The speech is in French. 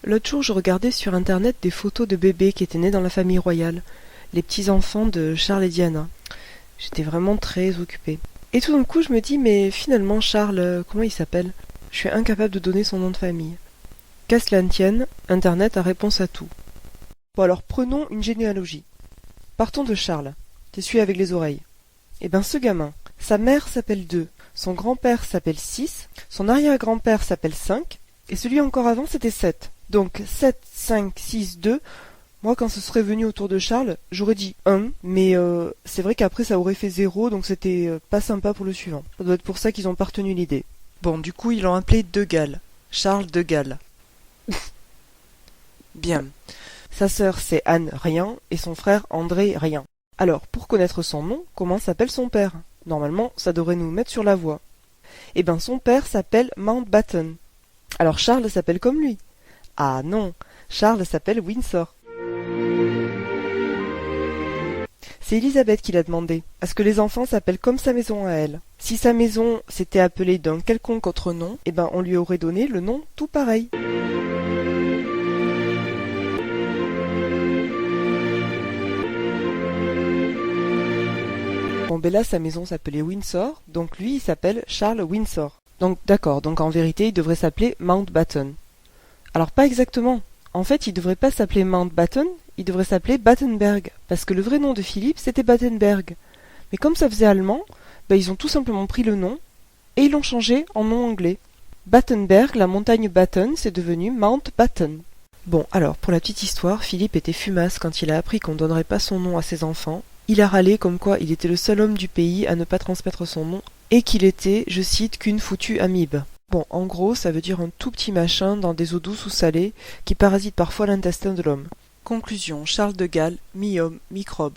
L'autre jour, je regardais sur internet des photos de bébés qui étaient nés dans la famille royale, les petits-enfants de Charles et Diana. J'étais vraiment très occupée. Et tout d'un coup, je me dis, mais finalement, Charles, comment il s'appelle? Je suis incapable de donner son nom de famille. Qu'à cela ne tienne, internet a réponse à tout. Bon alors, prenons une généalogie. Partons de Charles. T'es celui avec les oreilles. Eh ben, ce gamin, sa mère s'appelle 2, son grand-père s'appelle 6, son arrière-grand-père s'appelle 5, et celui encore avant, c'était 7. Donc 7, 5, 6, 2. Moi, quand ce serait venu autour de Charles, j'aurais dit 1, mais c'est vrai qu'après ça aurait fait 0, donc c'était pas sympa pour le suivant. Ça doit être pour ça qu'ils ont pas retenu l'idée. Bon, du coup, ils l'ont appelé De Gaulle. Charles De Gaulle. Bien. Sa sœur, c'est Anne Rien, et son frère André Rien. Alors, pour connaître son nom, comment s'appelle son père? Normalement, ça devrait nous mettre sur la voie. Eh ben, son père s'appelle Mountbatten. Alors Charles s'appelle comme lui. Ah non, Charles s'appelle Windsor. C'est Elisabeth qui l'a demandé, à ce que les enfants s'appellent comme sa maison à elle. Si sa maison s'était appelée d'un quelconque autre nom, eh ben on lui aurait donné le nom tout pareil. Bon ben là sa maison s'appelait Windsor, donc lui il s'appelle Charles Windsor. Donc d'accord, donc en vérité il devrait s'appeler Mountbatten. Alors pas exactement. En fait, il devrait pas s'appeler Mountbatten, il devrait s'appeler Battenberg, parce que le vrai nom de Philippe c'était Battenberg. Mais comme ça faisait allemand, ils ont tout simplement pris le nom et ils l'ont changé en nom anglais. Battenberg, la montagne Batten, c'est devenu Mountbatten. Bon, alors pour la petite histoire, Philippe était fumasse quand il a appris qu'on donnerait pas son nom à ses enfants. Il a râlé comme quoi il était le seul homme du pays à ne pas transmettre son nom et qu'il était, je cite, qu'une foutue amibe. Bon, en gros, ça veut dire un tout petit machin dans des eaux douces ou salées qui parasite parfois l'intestin de l'homme. Conclusion, Charles de Gaulle, mi-homme, microbe.